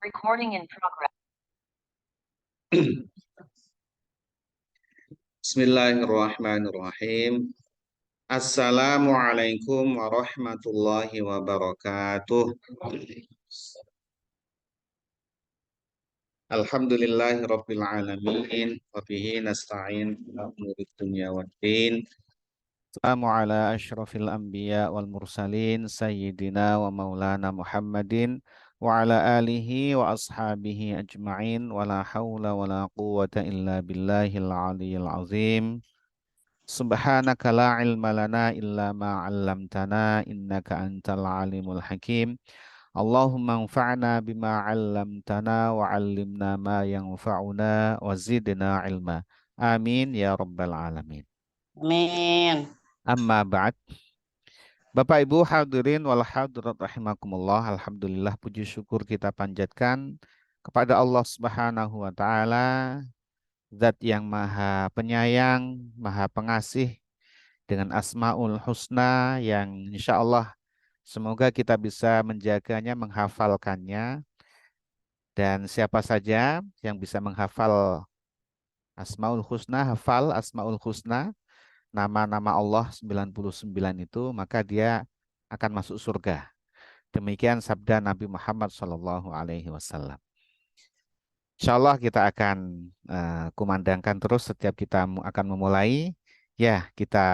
Recording in progress. Bismillahirrahmanirrahim. Assalamualaikum warahmatullahi wabarakatuh. Alhamdulillahi rabbil alamin wa bihi nasta'in ala umuri dunya waddin. Assalamu ala asyrafil anbiya wal mursalin sayyidina wa maulana Muhammadin wa ala alihi wa ashabihi ajma'in wa la hawla wa la quwwata illa billahil aliyyil azim. Subhanaka la ilma lana illa ma 'allamtana innaka antal alimul hakim. Allahumma anfa'na bima 'allamtana wa 'allimna ma yanfa'una wa zidna ilma. Amin ya rabbal alamin. Amin. Amma ba'd. Bapak Ibu hadirin wal hadirat rahimakumullah. Alhamdulillah, puji syukur kita panjatkan kepada Allah Subhanahu wa taala, Zat yang Maha Penyayang, Maha Pengasih, dengan Asmaul Husna yang insya Allah semoga kita bisa menjaganya, menghafalkannya. Dan siapa saja yang bisa menghafal Asmaul Husna, hafal Asmaul Husna, nama-nama Allah 99 itu, maka dia akan masuk surga. Demikian sabda Nabi Muhammad SAW. Insya Allah kita akan kumandangkan terus setiap kita akan memulai. Ya, kita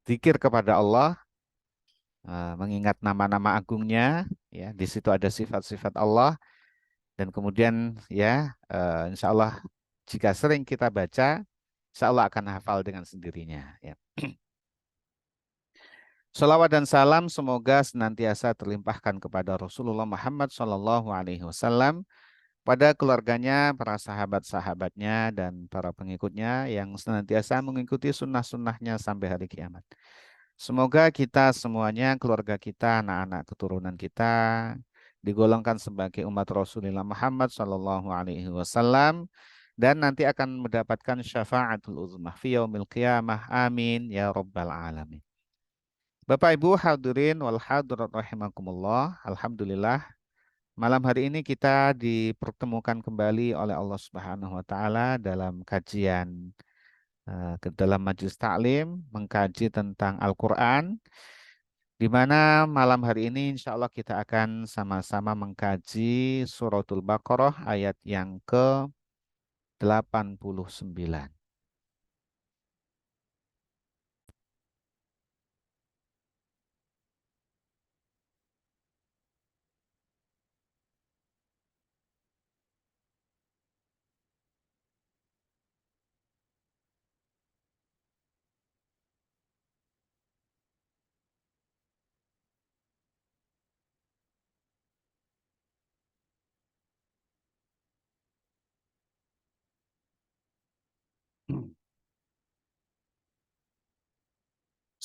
zikir kepada Allah, mengingat nama-nama agungnya. Ya, di situ ada sifat-sifat Allah. Dan kemudian ya, insya Allah jika sering kita baca, insya Allah akan hafal dengan sendirinya. Ya. Salawat dan salam semoga senantiasa terlimpahkan kepada Rasulullah Muhammad SAW, pada keluarganya, para sahabat-sahabatnya, dan para pengikutnya yang senantiasa mengikuti sunnah-sunnahnya sampai hari kiamat. Semoga kita semuanya, keluarga kita, anak-anak keturunan kita, digolongkan sebagai umat Rasulullah Muhammad SAW, dan nanti akan mendapatkan syafaatul uzmah fi yaumil qiyamah. Amin ya rabbal alamin. Bapak Ibu hadirin wal hadirat rahimakumullah. Alhamdulillah, malam hari ini kita dipertemukan kembali oleh Allah Subhanahu wa taala dalam kajian dalam majelis taklim mengkaji tentang Al-Qur'an, di mana malam hari ini insya Allah kita akan sama-sama mengkaji suratul Baqarah ayat yang ke-89.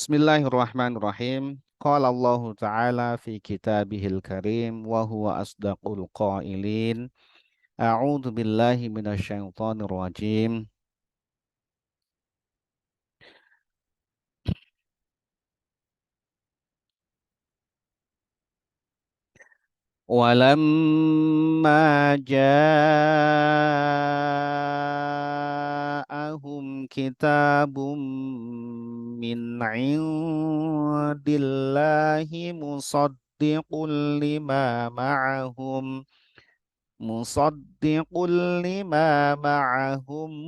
Bismillahirrahmanirrahim. Qala Allah Ta'ala fi kitabihil karim wa huwa asdaqul qailin. A'udzu billahi minasyaitonir rajim. Walamma ja'ahum kitabum min 'indillahi musaddiqul lima ma'ahum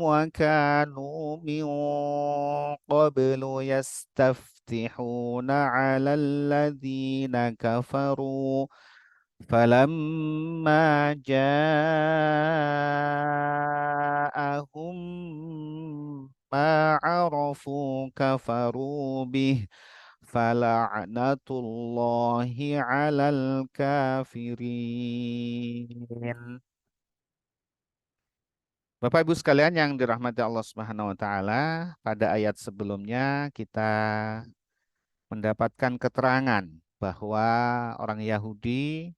wa kanu min qablu yastaftihuna 'alal ladzina kafaru. فلما جاءهم ما عرفوا كفروا به فلعنة الله على الكافرين. Bapak Ibu sekalian yang dirahmati Allah Subhanahu wa taala, pada ayat sebelumnya kita mendapatkan keterangan bahwa orang Yahudi,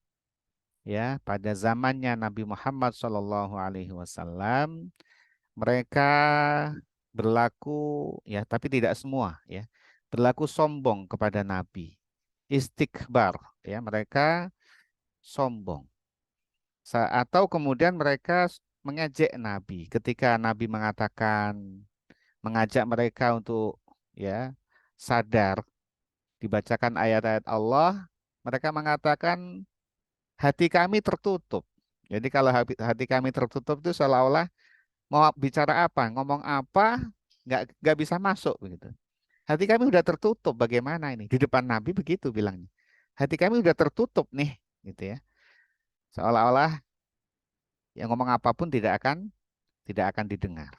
ya, pada zamannya Nabi Muhammad SAW, mereka berlaku, ya, tapi tidak semua, ya, berlaku sombong kepada Nabi, istikbar, ya, mereka sombong. Atau kemudian mereka mengejek Nabi ketika Nabi mengajak mereka untuk ya sadar, dibacakan ayat-ayat Allah, mereka mengatakan hati kami tertutup. Jadi kalau hati kami tertutup itu seolah-olah mau bicara apa, ngomong apa, nggak bisa masuk begitu. Hati kami udah tertutup, bagaimana ini? Di depan Nabi begitu bilangnya. Hati kami udah tertutup nih, gitu ya. Seolah-olah yang ngomong apapun tidak akan didengar.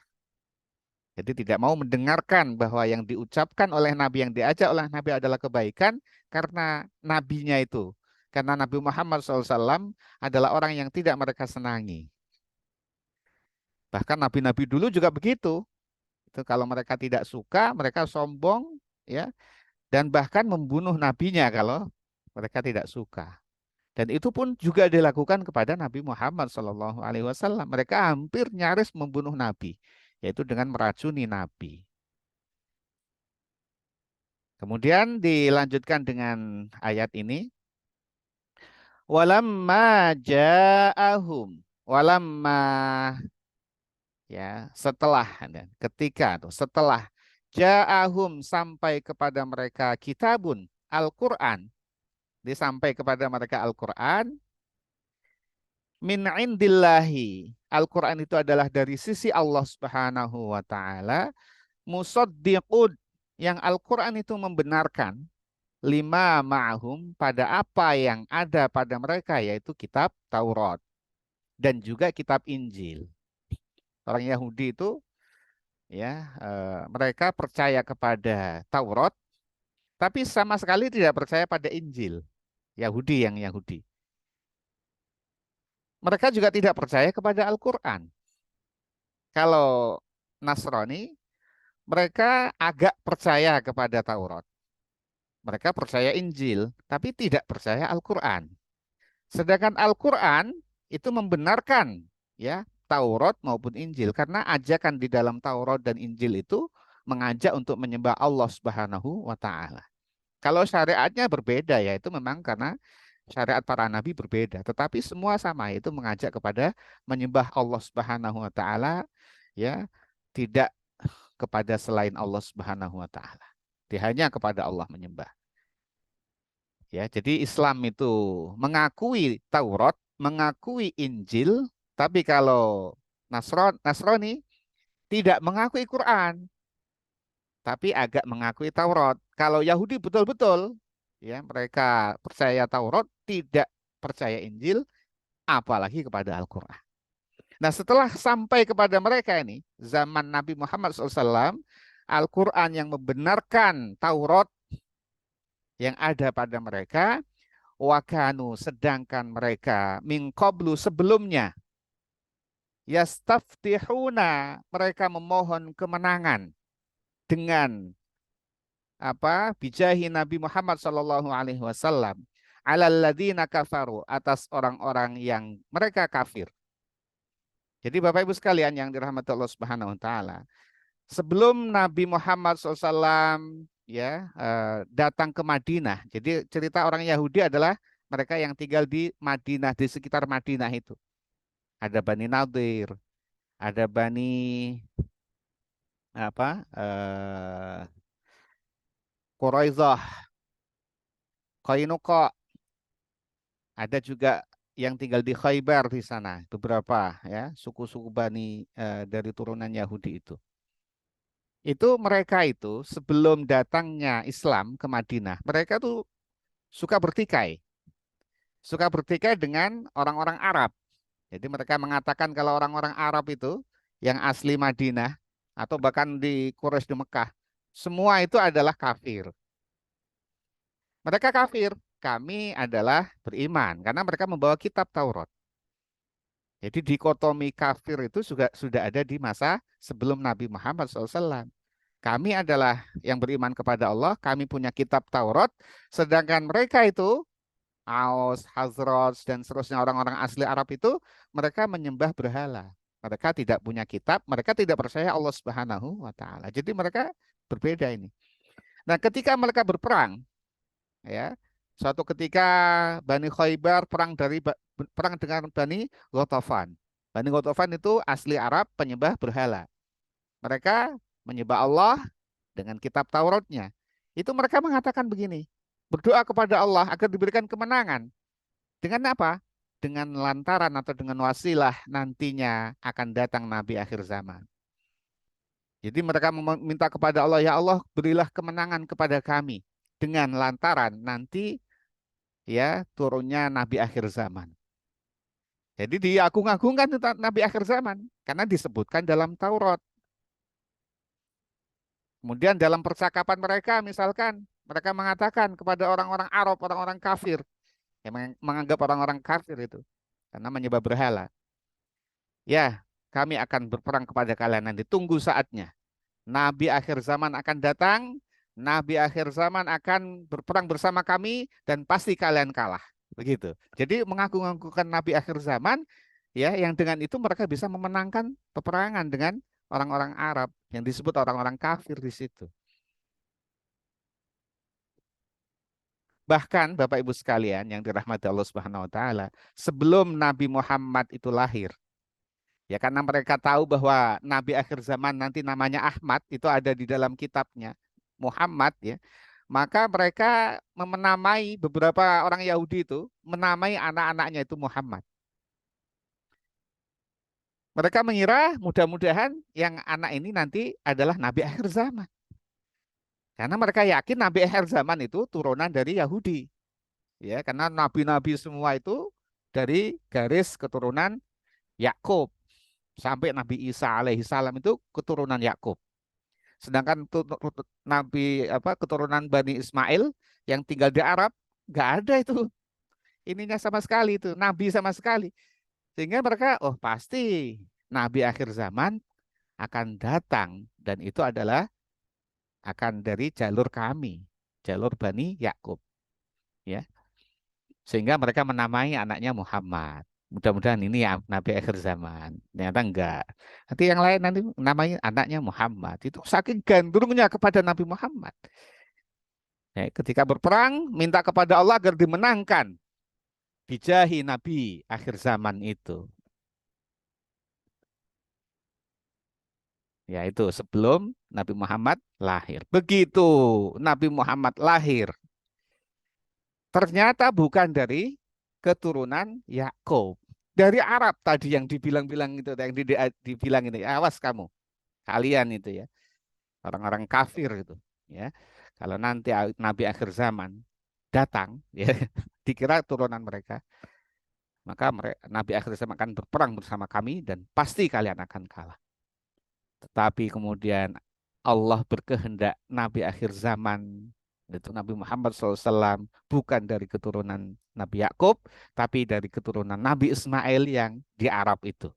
Jadi tidak mau mendengarkan bahwa yang diucapkan oleh Nabi, yang diajak oleh Nabi adalah kebaikan karena nabinya itu. Karena Nabi Muhammad SAW adalah orang yang tidak mereka senangi. Bahkan nabi-nabi dulu juga begitu. Itu kalau mereka tidak suka, mereka sombong, ya, dan bahkan membunuh nabinya kalau mereka tidak suka. Dan itu pun juga dilakukan kepada Nabi Muhammad SAW. Mereka hampir nyaris membunuh Nabi, yaitu dengan meracuni Nabi. Kemudian dilanjutkan dengan ayat ini, walamma ja'ahum, walamma, ya, setelah, ketika tuh setelah ja'ahum, sampai kepada mereka kitabun Al-Qur'an, disampai kepada mereka Al-Qur'an min indillahi. Al-Qur'an itu adalah dari sisi Allah Subhanahu wa taala, musaddiqud, yang Al-Qur'an itu membenarkan lima ma'hum, pada apa yang ada pada mereka, yaitu kitab Taurat dan juga kitab Injil. Orang Yahudi itu ya, mereka percaya kepada Taurat tapi sama sekali tidak percaya pada Injil. Yahudi, yang Yahudi. Mereka juga tidak percaya kepada Al-Qur'an. Kalau Nasrani, mereka agak percaya kepada Taurat. Mereka percaya Injil, tapi tidak percaya Al-Qur'an. Sedangkan Al-Qur'an itu membenarkan ya Taurat maupun Injil, karena ajakan di dalam Taurat dan Injil itu mengajak untuk menyembah Allah Subhanahu wa taala. Kalau syariatnya berbeda, ya itu memang karena syariat para nabi berbeda, tetapi semua sama, itu mengajak kepada menyembah Allah Subhanahu wa taala, ya, tidak kepada selain Allah Subhanahu wa taala. Hanya kepada Allah menyembah. Ya, jadi Islam itu mengakui Taurat, mengakui Injil, tapi kalau Nasrani tidak mengakui Quran, tapi agak mengakui Taurat. Kalau Yahudi betul-betul, ya, mereka percaya Taurat, tidak percaya Injil, apalagi kepada Al-Quran. Nah, setelah sampai kepada mereka ini, zaman Nabi Muhammad SAW, Al-Quran yang membenarkan Taurat yang ada pada mereka, wakanu, sedangkan mereka min qablu, sebelumnya, yastaftihuna, mereka memohon kemenangan dengan apa, bijahi Nabi Muhammad Shallallahu Alaihi Wasallam, alalladzina kafaru, atas orang-orang yang mereka kafir. Jadi Bapak Ibu sekalian yang dirahmati Allah Subhanahu Wa Taala, sebelum Nabi Muhammad SAW ya datang ke Madinah, jadi cerita orang Yahudi adalah mereka yang tinggal di Madinah, di sekitar Madinah itu. Ada Bani Nadir, ada Bani apa, Quraizah, Qainuqa, ada juga yang tinggal di Khaybar di sana, beberapa ya suku-suku Bani dari turunan Yahudi itu. Itu mereka itu sebelum datangnya Islam ke Madinah, mereka tuh suka bertikai dengan orang-orang Arab. Jadi mereka mengatakan kalau orang-orang Arab itu yang asli Madinah atau bahkan di Quraisy di Mekah, semua itu adalah kafir. Mereka kafir, kami adalah beriman karena mereka membawa kitab Taurat. Jadi dikotomi kafir itu juga sudah ada di masa sebelum Nabi Muhammad SAW. Kami adalah yang beriman kepada Allah, kami punya kitab Taurat, sedangkan mereka itu, Aus, Hazraj, dan seterusnya orang-orang asli Arab itu, mereka menyembah berhala. Mereka tidak punya kitab, mereka tidak percaya Allah Subhanahu wa taala. Jadi mereka berbeda ini. Nah, ketika mereka berperang, ya, Suatu ketika Bani Khaybar perang dengan Bani Ghatafan. Bani Ghatafan itu asli Arab, penyembah berhala. Mereka menyembah Allah dengan kitab Tauratnya. Itu mereka mengatakan begini, berdoa kepada Allah agar diberikan kemenangan. Dengan apa? Dengan lantaran atau dengan wasilah nantinya akan datang Nabi akhir zaman. Jadi mereka meminta kepada Allah, ya Allah berilah kemenangan kepada kami dengan lantaran nanti ya turunnya Nabi akhir zaman. Jadi diagung-agungkan Nabi akhir zaman karena disebutkan dalam Taurat. Kemudian dalam percakapan mereka misalkan mereka mengatakan kepada orang-orang Arab, orang-orang kafir yang menganggap orang-orang kafir itu karena menyembah berhala. Ya, kami akan berperang kepada kalian nanti. Tunggu saatnya. Nabi akhir zaman akan datang. Nabi akhir zaman akan berperang bersama kami dan pasti kalian kalah. Begitu. Jadi mengagung-agungkan Nabi akhir zaman, ya, yang dengan itu mereka bisa memenangkan peperangan dengan orang-orang Arab yang disebut orang-orang kafir di situ. Bahkan Bapak Ibu sekalian yang dirahmati Allah Subhanahu wa taala, sebelum Nabi Muhammad itu lahir, ya karena mereka tahu bahwa Nabi akhir zaman nanti namanya Ahmad, itu ada di dalam kitabnya Muhammad ya. Maka mereka menamai beberapa orang Yahudi itu menamai anak-anaknya itu Muhammad. Mereka mengira mudah-mudahan yang anak ini nanti adalah Nabi akhir zaman. Karena mereka yakin Nabi akhir zaman itu turunan dari Yahudi. Ya, karena nabi-nabi semua itu dari garis keturunan Yakub sampai Nabi Isa alaihi salam itu keturunan Yakub. Sedangkan Nabi keturunan Bani Ismail yang tinggal di Arab nggak ada itu ininya sama sekali itu Nabi sama sekali. Sehingga mereka oh pasti Nabi akhir zaman akan datang dan itu adalah akan dari jalur kami, jalur Bani Yakub, ya. Sehingga mereka menamai anaknya Muhammad. Mudah-mudahan ini ya Nabi akhir zaman. Ternyata enggak. Nanti yang lain nanti namanya anaknya Muhammad. Itu saking gandrungnya kepada Nabi Muhammad. Ya, ketika berperang, minta kepada Allah agar dimenangkan. Bijahi Nabi akhir zaman itu. Ya itu sebelum Nabi Muhammad lahir. Begitu Nabi Muhammad lahir. Ternyata bukan dari keturunan Yakub. Dari Arab tadi yang dibilang-bilang itu, yang dibilang ini, awas kamu, kalian itu ya, orang-orang kafir itu, ya. Kalau nanti Nabi akhir zaman datang, ya, dikira turunan mereka, maka Nabi akhir zaman akan berperang bersama kami dan pasti kalian akan kalah. Tetapi kemudian Allah berkehendak Nabi akhir zaman itu Nabi Muhammad SAW bukan dari keturunan Nabi Yakub, tapi dari keturunan Nabi Ismail yang di Arab itu.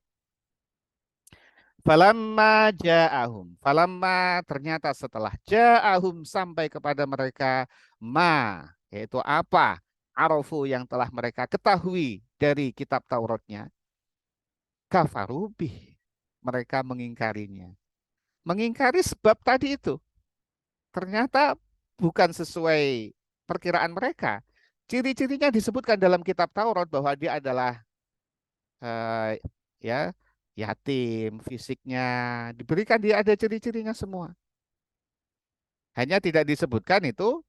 Falamma ja'ahum. Falamma ternyata setelah ja'ahum sampai kepada mereka ma, yaitu apa? Arafu yang telah mereka ketahui dari kitab Tauratnya. Kafarubih. Mereka mengingkarinya. Mengingkari sebab tadi itu. Ternyata bukan sesuai perkiraan mereka. Ciri-cirinya disebutkan dalam kitab Taurat bahwa dia adalah eh, ya yatim, fisiknya diberikan dia ada ciri-cirinya semua. Hanya tidak disebutkan itu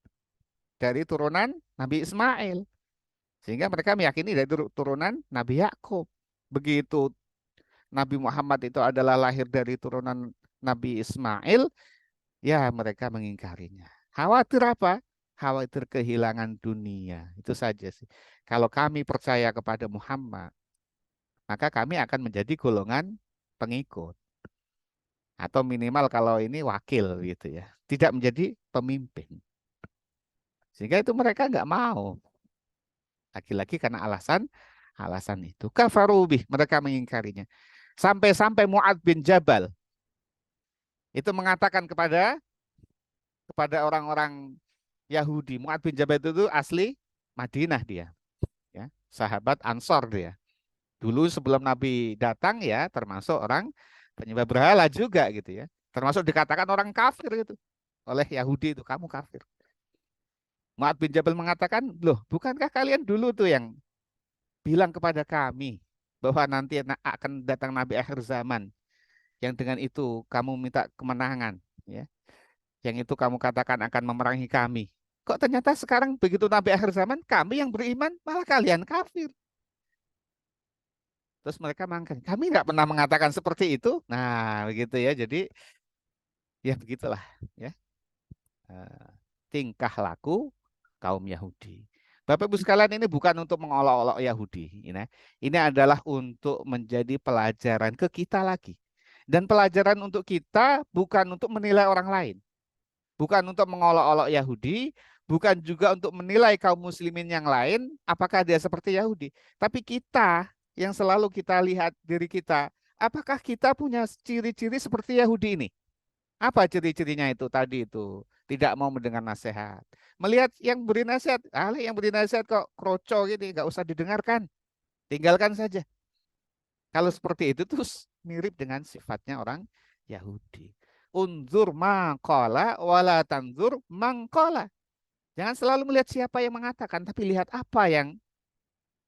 dari turunan Nabi Ismail. Sehingga mereka meyakini dari turunan Nabi Yakub. Begitu Nabi Muhammad itu adalah lahir dari turunan Nabi Ismail, ya mereka mengingkarinya. Khawatir apa? Khawatir kehilangan dunia. Itu saja sih. Kalau kami percaya kepada Muhammad, maka kami akan menjadi golongan pengikut. Atau minimal kalau ini wakil gitu ya. Tidak menjadi pemimpin. Sehingga itu mereka nggak mau. Lagi-lagi karena alasan itu. Kafarubih, mereka mengingkarinya. Sampai-sampai Mu'ad bin Jabal itu mengatakan kepada orang-orang Yahudi. Mu'ad bin Jabal itu asli Madinah dia. Ya, sahabat Ansor dia. Dulu sebelum Nabi datang ya termasuk orang penyembah berhala juga gitu ya. Termasuk dikatakan orang kafir gitu oleh Yahudi itu kamu kafir. Mu'adz bin Jabal mengatakan, loh bukankah kalian dulu tuh yang bilang kepada kami bahwa nanti akan datang Nabi akhir zaman, yang dengan itu kamu minta kemenangan, ya, yang itu kamu katakan akan memerangi kami. Kok ternyata sekarang begitu Nabi akhir zaman, kami yang beriman, malah kalian kafir. Terus mereka mengatakan, kami nggak pernah mengatakan seperti itu. Nah, begitu ya. Jadi ya begitulah, ya. Eh, tingkah laku kaum Yahudi. Bapak Ibu sekalian, ini bukan untuk mengolok-olok Yahudi, ya. Ini adalah untuk menjadi pelajaran ke kita lagi. Dan pelajaran untuk kita bukan untuk menilai orang lain, bukan untuk mengolok-olok Yahudi, bukan juga untuk menilai kaum muslimin yang lain apakah dia seperti Yahudi. Tapi kita yang selalu kita lihat diri kita, apakah kita punya ciri-ciri seperti Yahudi ini? Apa ciri-cirinya itu tadi itu? Tidak mau mendengar nasihat. Melihat yang beri nasihat, yang beri nasihat kok kroco gitu, nggak usah didengarkan. Tinggalkan saja. Kalau seperti itu terus mirip dengan sifatnya orang Yahudi. Unzur maqala wala tanzur mangqala. Jangan selalu melihat siapa yang mengatakan, tapi lihat apa yang,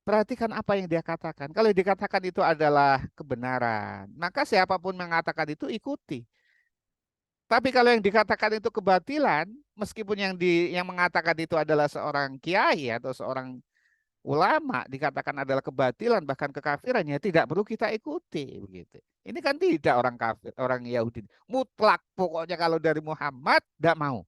perhatikan apa yang dia katakan. Kalau dikatakan itu adalah kebenaran, maka siapapun mengatakan itu ikuti. Tapi kalau yang dikatakan itu kebatilan, meskipun yang mengatakan itu adalah seorang kiai atau seorang ulama, dikatakan adalah kebatilan bahkan kekafiran, ya tidak perlu kita ikuti begitu. Ini kan tidak orang kafir, orang Yahudi. Mutlak pokoknya kalau dari Muhammad tidak mau.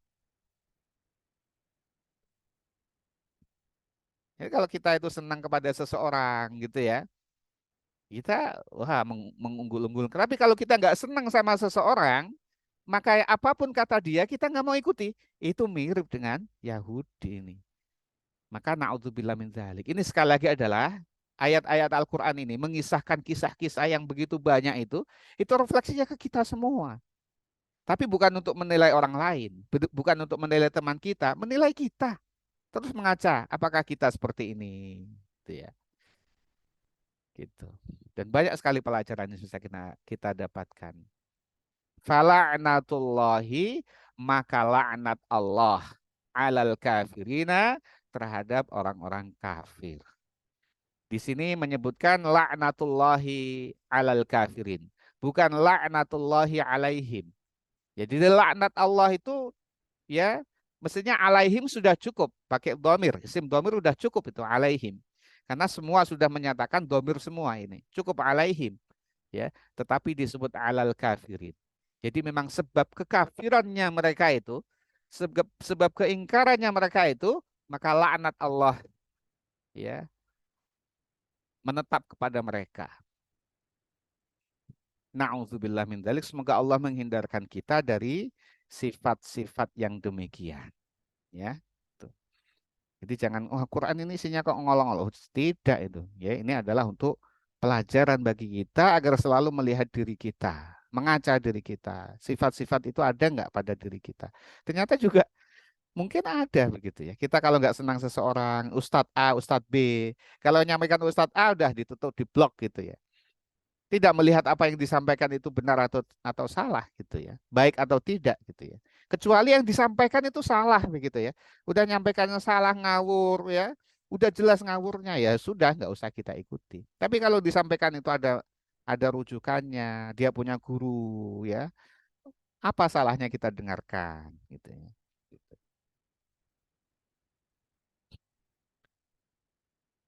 Jadi kalau kita itu senang kepada seseorang gitu ya, kita wah mengunggul-unggul. Tapi kalau kita nggak senang sama seseorang, maka apapun kata dia kita nggak mau ikuti. Itu mirip dengan Yahudi ini. Maka naudzubillah min dzalik. Ini sekali lagi adalah ayat-ayat Al-Qur'an ini mengisahkan kisah-kisah yang begitu banyak itu refleksinya ke kita semua. Tapi bukan untuk menilai orang lain, bukan untuk menilai teman kita, menilai kita. Terus mengaca, apakah kita seperti ini? Gitu ya, gitu. Dan banyak sekali pelajaran yang bisa kita dapatkan. Fala'natullahi, maka laknat Allah alal kafirina, terhadap orang-orang kafir. Di sini menyebutkan laknatullahi alal kafirin, bukan laknatullahi alaihim. Jadi laknat Allah itu ya mestinya alaihim sudah cukup, pakai domir, isim domir sudah cukup itu alaihim. Karena semua sudah menyatakan domir semua ini, cukup alaihim, ya. Tetapi disebut alal kafirin. Jadi memang sebab kekafirannya mereka itu, sebab keingkarannya mereka itu, maka laknat Allah, ya, menetap kepada mereka. Na'udzubillah min dzalik. Semoga Allah menghindarkan kita dari sifat-sifat yang demikian. Ya. Tuh. Jadi jangan, oh Quran ini isinya kok ngolong-ngolong. Tidak itu. Ya, ini adalah untuk pelajaran bagi kita agar selalu melihat diri kita, mengaca diri kita. Sifat-sifat itu ada nggak pada diri kita? Ternyata juga mungkin ada begitu ya. Kita kalau nggak senang seseorang, Ustadz A, Ustadz B, kalau nyampaikan Ustadz A udah ditutup, diblok gitu ya, tidak melihat apa yang disampaikan itu benar atau salah gitu ya, baik atau tidak gitu ya. Kecuali yang disampaikan itu salah begitu ya. Udah nyampaikannya salah ngawur ya, udah jelas ngawurnya ya sudah nggak usah kita ikuti. Tapi kalau disampaikan itu ada rujukannya, dia punya guru ya, apa salahnya kita dengarkan gitu ya.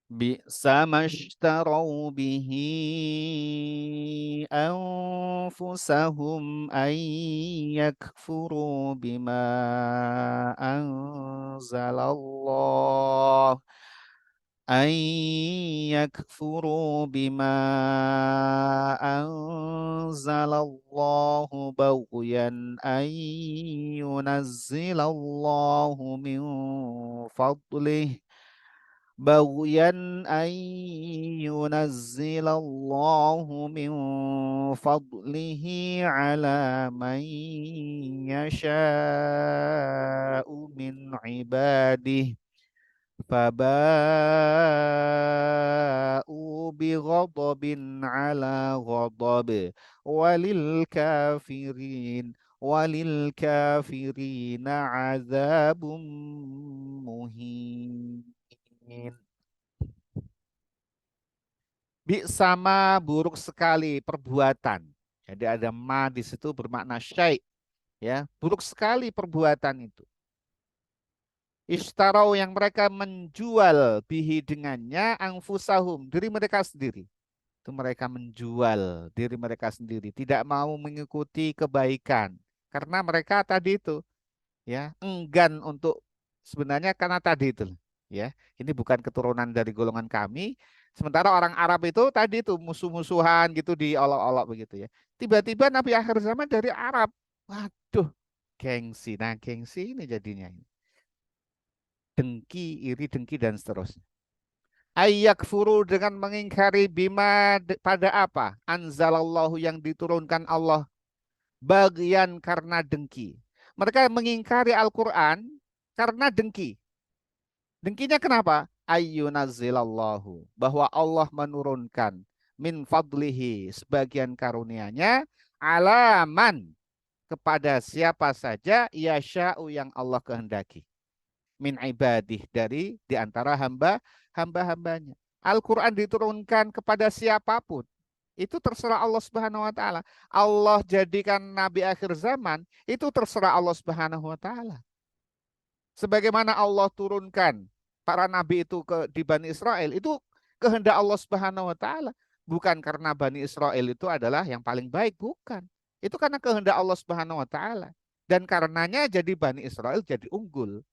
بئس ما اشتروا به أنفسهم أن يكفروا بما أنزل الله، أن يكفروا بما أنزل الله بغيا أن ينزل الله من فضله، بغيا أن ينزل الله من فضله على من يشاء من عباده، فباءوا بغضب على غضب وللكافرين walil kafirina azabum muhin. Bi sama buruk sekali perbuatan. Jadi ada ma di situ bermakna syai, ya. Buruk sekali perbuatan itu. Istarau yang mereka menjual bihi dengannya angfusahum, diri mereka sendiri. Itu mereka menjual diri mereka sendiri, tidak mau mengikuti kebaikan. Karena mereka tadi itu ya enggan untuk sebenarnya karena tadi itu ya ini bukan keturunan dari golongan kami, sementara orang Arab itu tadi itu musuh-musuhan gitu diolok-olok begitu ya, tiba-tiba Nabi akhir zaman dari Arab, waduh, gengsi, nah gengsi ini jadinya dengki, iri, dengki dan seterusnya. Ayak furu dengan mengingkari bima pada apa anzalallahu yang diturunkan Allah, bagian karena dengki. Mereka mengingkari Al-Quran karena dengki. Dengkinya kenapa? Ayyunazzilallahu. Bahwa Allah menurunkan min fadlihi sebagian karunianya alaman kepada siapa saja yasha'u yang Allah kehendaki. Min ibadih dari diantara hamba-hambanya. Al-Quran diturunkan kepada siapapun. Itu terserah Allah Subhanahu wa taala. Allah jadikan nabi akhir zaman, itu terserah Allah Subhanahu wa taala. Sebagaimana Allah turunkan para nabi itu di Bani Israel, itu kehendak Allah Subhanahu wa taala. Bukan karena Bani Israel itu adalah yang paling baik, bukan. Itu karena kehendak Allah Subhanahu wa taala. Dan karenanya jadi Bani Israel jadi unggul.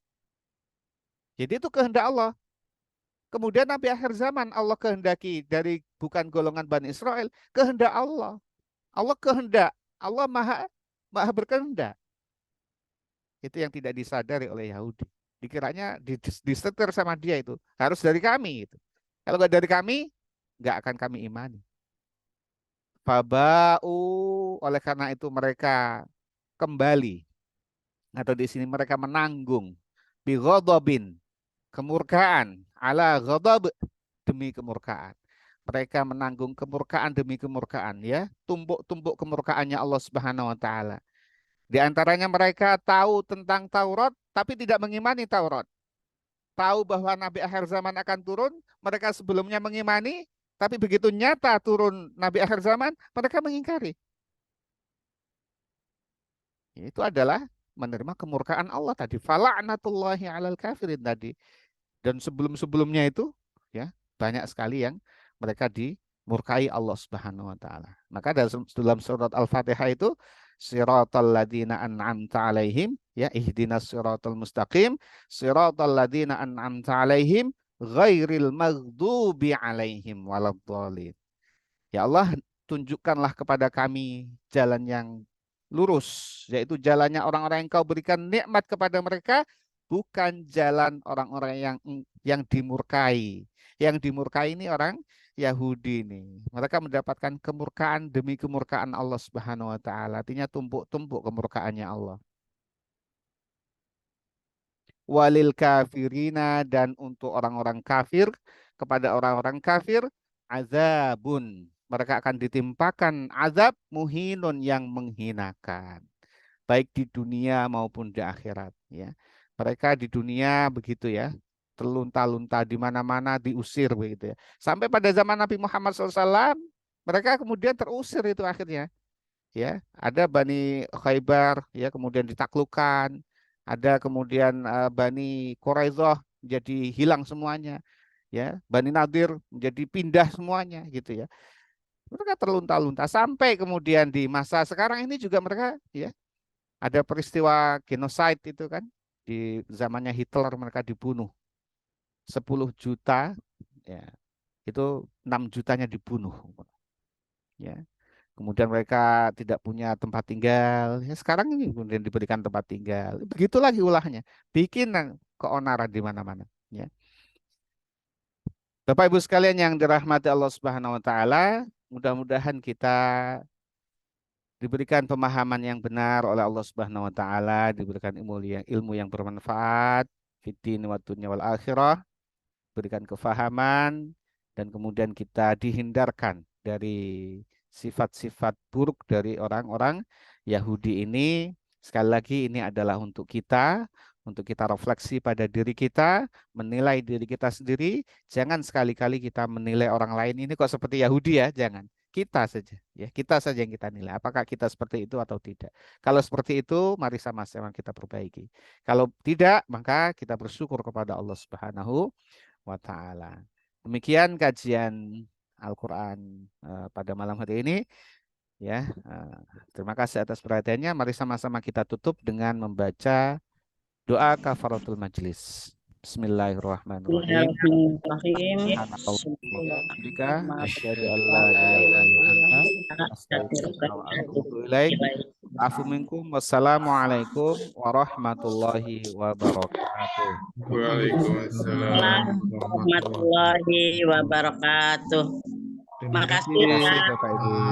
Jadi itu kehendak Allah. Kemudian Nabi akhir zaman Allah kehendaki dari bukan golongan Bani Israel, kehendak Allah. Allah kehendak, Allah maha berkehendak. Itu yang tidak disadari oleh Yahudi. Dikiranya disetir sama dia itu. Harus dari kami itu. Kalau nggak dari kami, nggak akan kami imani. Faba'u, oleh karena itu mereka kembali. Atau di sini mereka menanggung. Bi ghadabin, kemurkaan. Ala ghadab, demi kemurkaan. Mereka menanggung kemurkaan demi kemurkaan, ya. Tumpuk-tumpuk kemurkaannya Allah Subhanahu wa taala. Di antaranya mereka tahu tentang Taurat tapi tidak mengimani Taurat. Tahu bahwa Nabi akhir zaman akan turun, mereka sebelumnya mengimani, tapi begitu nyata turun Nabi akhir zaman, mereka mengingkari. Itu adalah menerima kemurkaan Allah tadi. Fala'natullahi 'alal kafirin tadi. Dan sebelum-sebelumnya itu ya banyak sekali yang mereka dimurkai Allah Subhanahu wa taala. Maka dalam surat Al-Fatihah itu siratal ladzina an'amta 'alaihim, ya ihdinas siratal mustaqim, siratal ladzina an'amta 'alaihim ghairil maghdubi 'alaihim waladdallin. Ya Allah, tunjukkanlah kepada kami jalan yang lurus, yaitu jalannya orang-orang yang kau berikan nikmat kepada mereka, bukan jalan orang-orang yang dimurkai. Yang dimurkai ini orang Yahudi ini. Mereka mendapatkan kemurkaan demi kemurkaan Allah Subhanahu wa taala. Artinya tumpuk-tumpuk kemurkaannya Allah. Walil kafirina, dan untuk orang-orang kafir, kepada orang-orang kafir azabun, mereka akan ditimpakan azab muhinun yang menghinakan, baik di dunia maupun di akhirat, ya. Mereka di dunia begitu ya, terlunta-lunta di mana-mana, diusir begitu ya, sampai pada zaman Nabi Muhammad SAW mereka kemudian terusir itu akhirnya, ya. Ada Bani Khaybar, ya, kemudian ditaklukkan, ada kemudian Bani Quraizoh jadi hilang semuanya, ya. Bani Nadir menjadi pindah semuanya gitu ya. Mereka terlunta-lunta sampai kemudian di masa sekarang ini juga mereka, ya, ada peristiwa genosida itu kan, di zamannya Hitler mereka dibunuh 10 juta, ya, itu 6 jutanya dibunuh, ya. Kemudian mereka tidak punya tempat tinggal. Ya, sekarang ini kemudian diberikan tempat tinggal. Begitu lagi ulahnya. Bikin keonaran di mana-mana. Ya. Bapak Ibu sekalian yang dirahmati Allah Subhanahu wa taala, mudah-mudahan kita diberikan pemahaman yang benar oleh Allah Subhanahu wa taala, diberikan ilmu yang bermanfaat fiddin wa dunya wal akhirah, berikan kefahaman, dan kemudian kita dihindarkan dari sifat-sifat buruk dari orang-orang Yahudi ini, sekali lagi ini adalah untuk kita refleksi pada diri kita, menilai diri kita sendiri. Jangan sekali-kali kita menilai orang lain ini kok seperti Yahudi ya, jangan. Kita saja, ya kita saja yang kita nilai. Apakah kita seperti itu atau tidak? Kalau seperti itu, mari sama-sama kita perbaiki. Kalau tidak, maka kita bersyukur kepada Allah Subhanahu wa Ta'ala. Demikian kajian Al-Quran pada malam hari ini. Ya, terima kasih atas perhatiannya. Mari sama-sama kita tutup dengan membaca doa kafaratul majlis. Bismillahirrahmanirrahim. Bismillahirrahmanirrahim. Subhanallah wa bihamdika asyhadu an la ilaha illa anta astaghfiruka wa atubu ilaik. Afu minkum. Wassalamualaikum warahmatullahi wabarakatuh. Waalaikumsalam warahmatullahi wabarakatuh. Terima Makasih kasih Bapak Ibu.